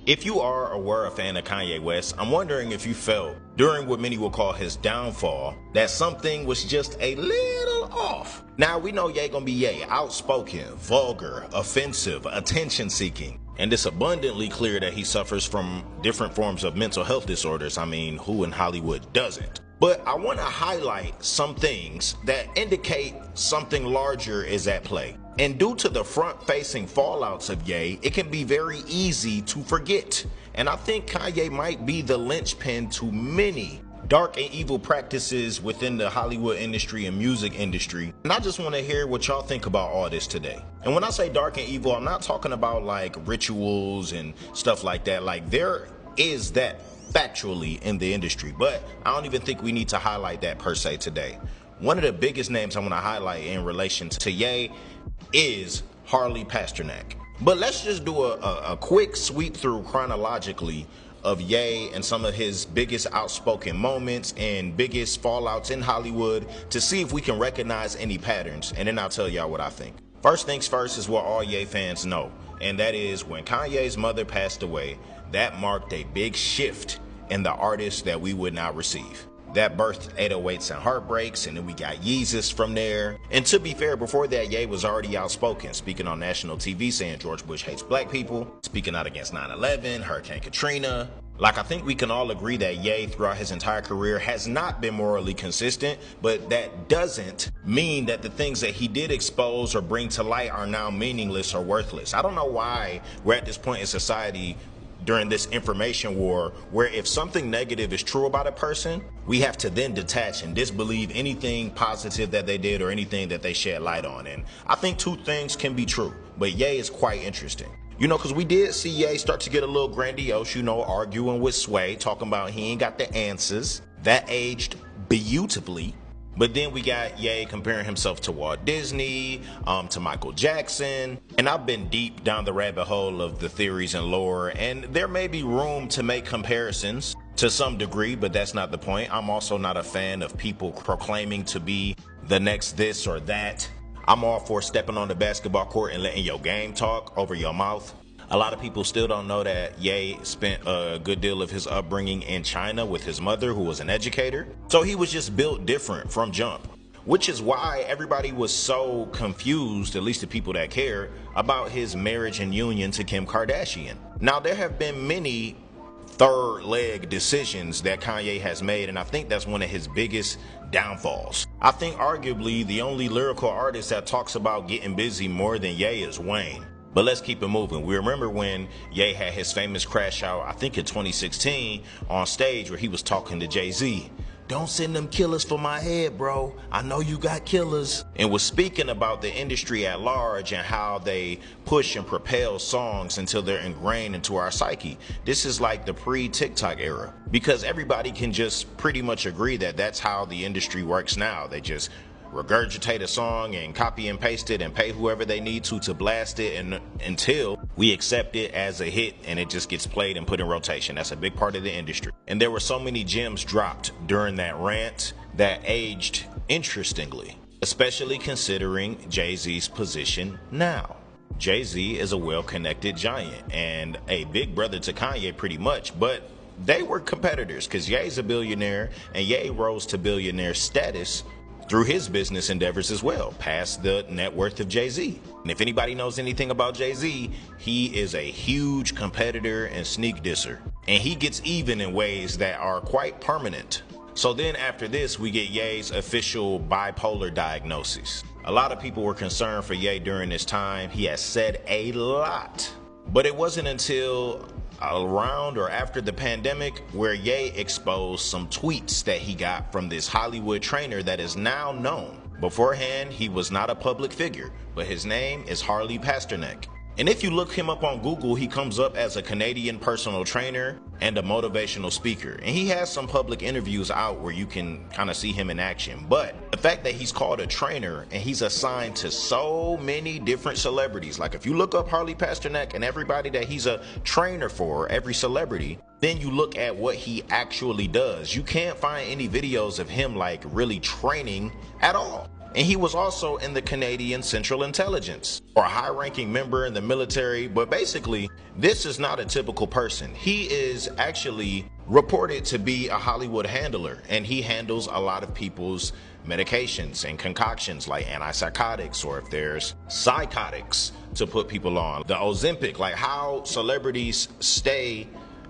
If you are or were a fan of Kanye West, I'm wondering if you felt during what many will call his downfall that something was just a little off. Now we know Ye gonna be Ye, outspoken, vulgar, offensive, attention seeking. And it's abundantly clear that he suffers from different forms of mental health disorders. I mean, who in Hollywood doesn't? But I want to highlight some things that indicate something larger is at play. And due to the front-facing fallouts of Ye, it can be very easy to forget. And I think Kanye might be the linchpin to many dark and evil practices within the Hollywood industry and music industry. And I just want to hear what y'all think about all this today. And when I say dark and evil, I'm not talking about like rituals and stuff like that. Like there is that factually in the industry, but I don't even think we need to highlight that per se today. One of the biggest names I want to highlight in relation to Ye is Harley Pasterneck. But let's just do a quick sweep through chronologically of Ye and some of his biggest outspoken moments and biggest fallouts in Hollywood to see if we can recognize any patterns, and then I'll tell y'all what I think. First things first is what all Ye fans know, and that is when Kanye's mother passed away, that marked a big shift in the artist that we would now receive. That birthed 808s and Heartbreaks, and then we got Yeezus from there. And to be fair, before that, Ye was already outspoken, speaking on national TV saying George Bush hates black people, speaking out against 9/11, Hurricane Katrina. Like, I think we can all agree that Ye throughout his entire career has not been morally consistent, but that doesn't mean that the things that he did expose or bring to light are now meaningless or worthless. I don't know why we're at this point in society during this information war where if something negative is true about a person, we have to then detach and disbelieve anything positive that they did or anything that they shed light on. And I think two things can be true, but Ye is quite interesting. You know, because we did see Ye start to get a little grandiose, you know, arguing with Sway, talking about he ain't got the answers. That aged beautifully. But then we got Ye comparing himself to Walt Disney, to Michael Jackson. And I've been deep down the rabbit hole of the theories and lore, and there may be room to make comparisons to some degree, but that's not the point. I'm also not a fan of people proclaiming to be the next this or that. I'm all for stepping on the basketball court and letting your game talk over your mouth. A lot of people still don't know that Ye spent a good deal of his upbringing in China with his mother, who was an educator. So he was just built different from jump, which is why everybody was so confused, at least the people that care, about his marriage and union to Kim Kardashian. Now, there have been many third leg decisions that Kanye has made, and I think that's one of his biggest downfalls. I think arguably the only lyrical artist that talks about getting busy more than Ye is Wayne. But let's keep it moving. We remember when Ye had his famous crash out, I think in 2016, on stage where he was talking to JayZ. Don't send them killers for my head, bro. I know you got killers. And was speaking about the industry at large and how they push and propel songs until they're ingrained into our psyche. This is like the pre-TikTok era, because everybody can just pretty much agree that that's how the industry works now. They just regurgitate a song and copy and paste it and pay whoever they need to blast it, and until we accept it as a hit and it just gets played and put in rotation. That's a big part of the industry. And there were so many gems dropped during that rant that aged interestingly, especially considering JayZ's position now. JayZ is a well-connected giant and a big brother to Kanye pretty much, but they were competitors because Ye's a billionaire and Ye rose to billionaire status through his business endeavors as well, past the net worth of JayZ. And if anybody knows anything about JayZ, he is a huge competitor and sneak disser. And he gets even in ways that are quite permanent. So then after this, we get Ye's official bipolar diagnosis. A lot of people were concerned for Ye during this time. He has said a lot, but it wasn't until around or after the pandemic where Ye exposed some tweets that he got from this Hollywood trainer that is now known. Beforehand, he was not a public figure, but his name is Harley Pasterneck. And if you look him up on Google, he comes up as a Canadian personal trainer and a motivational speaker. And he has some public interviews out where you can kind of see him in action. But the fact that he's called a trainer and he's assigned to so many different celebrities, like if you look up Harley Pasterneck and everybody that he's a trainer for, every celebrity, then you look at what he actually does. You can't find any videos of him like really training at all. And he was also in the Canadian Central Intelligence, or a high-ranking member in the military. But basically, this is not a typical person. He is actually reported to be a Hollywood handler, and he handles a lot of people's medications and concoctions like antipsychotics, or if there's psychotics to put people on, the Ozempic, like how celebrities stay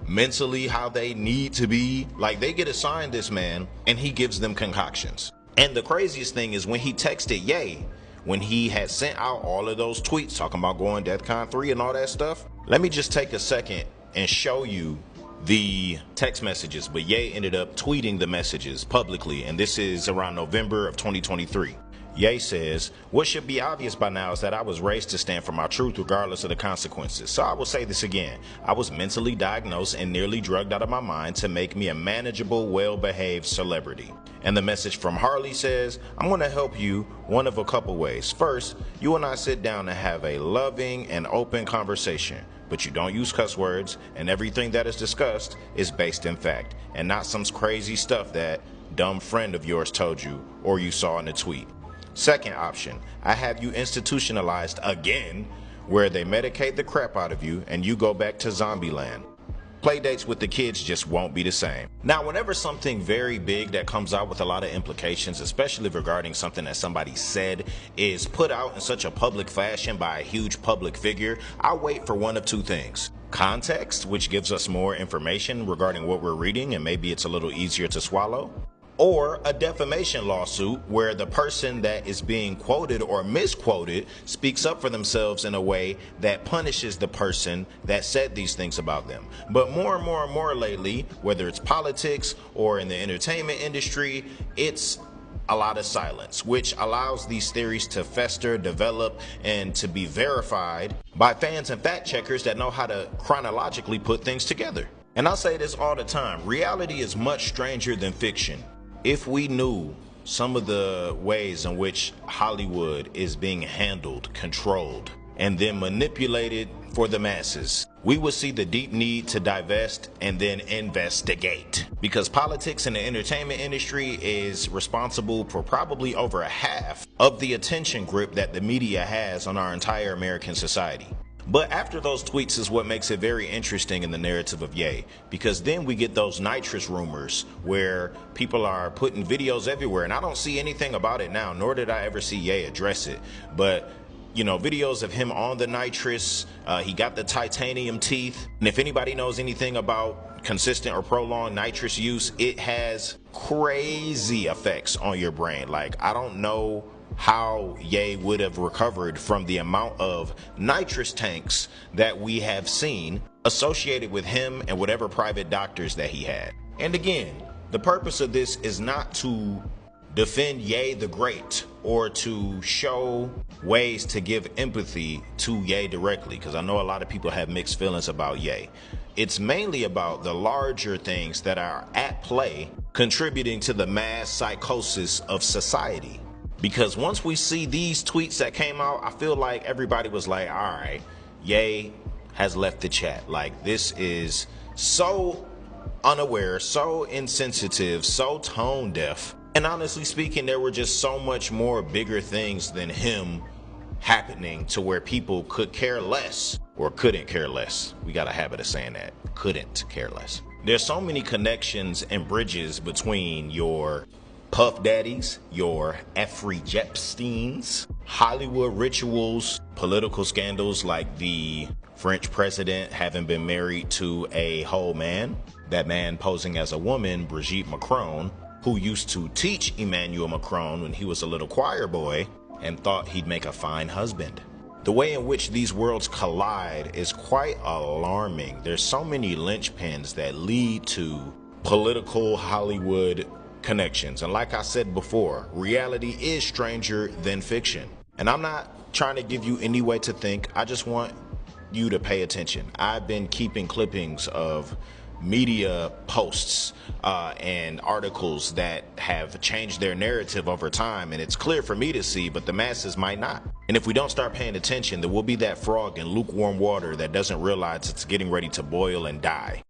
mentally how they need to be. Like, they get assigned this man and he gives them concoctions. And the craziest thing is when he texted Ye, when he had sent out all of those tweets talking about going DEFCON 3 and all that stuff. Let me just take a second and show you the text messages. But Ye ended up tweeting the messages publicly, and this is around November of 2023. Ye says, "What should be obvious by now is that I was raised to stand for my truth regardless of the consequences. So I will say this again. I was mentally diagnosed and nearly drugged out of my mind to make me a manageable, well-behaved celebrity." And the message from Harley says, "I'm going to help you one of a couple ways. First, you and I sit down and have a loving and open conversation, but you don't use cuss words, and everything that is discussed is based in fact, and not some crazy stuff that dumb friend of yours told you or you saw in a tweet. Second option, I have you institutionalized again, where they medicate the crap out of you and you go back to zombie land. Play dates with the kids just won't be the same." Now, whenever something very big that comes out with a lot of implications, especially regarding something that somebody said, is put out in such a public fashion by a huge public figure, I wait for one of two things. Context, which gives us more information regarding what we're reading and maybe it's a little easier to swallow. Or a defamation lawsuit where the person that is being quoted or misquoted speaks up for themselves in a way that punishes the person that said these things about them. But more and more and more lately, whether it's politics or in the entertainment industry, it's a lot of silence, which allows these theories to fester, develop, and to be verified by fans and fact checkers that know how to chronologically put things together. And I say this all the time, reality is much stranger than fiction. If we knew some of the ways in which Hollywood is being handled, controlled, and then manipulated for the masses, we would see the deep need to divest and then investigate. Because politics in the entertainment industry is responsible for probably over a half of the attention grip that the media has on our entire American society. But after those tweets is what makes it very interesting in the narrative of Ye, because then we get those Nitrous rumors where people are putting videos everywhere, and I don't see anything about it now, nor did I ever see Ye address it. But you know, videos of him on the Nitrous, he got the titanium teeth, and if anybody knows anything about consistent or prolonged nitrous use, it has crazy effects on your brain. Like, I don't know how Ye would have recovered from the amount of nitrous tanks that we have seen associated with him and whatever private doctors that he had. And again, the purpose of this is not to defend Ye the Great or to show ways to give empathy to Ye directly, because I know a lot of people have mixed feelings about Ye. It's mainly about the larger things that are at play contributing to the mass psychosis of society. Because once we see these tweets that came out, I feel like everybody was like, all right, Ye has left the chat. Like, this is so unaware, so insensitive, so tone deaf. And honestly speaking, there were just so much more bigger things than him happening to where people could care less or couldn't care less. We got a habit of saying that, couldn't care less. There's so many connections and bridges between your Puff Daddies, your Jeffrey Epsteins, Hollywood rituals, political scandals like the French president having been married to a whole man, that man posing as a woman, Brigitte Macron, who used to teach Emmanuel Macron when he was a little choir boy and thought he'd make a fine husband. The way in which these worlds collide is quite alarming. There's so many linchpins that lead to political Hollywood connections. And like I said before, reality is stranger than fiction. And I'm not trying to give you any way to think. I just want you to pay attention. I've been keeping clippings of media posts and articles that have changed their narrative over time, and it's clear for me to see, but the masses might not. And if we don't start paying attention, there will be that frog in lukewarm water that doesn't realize it's getting ready to boil and die.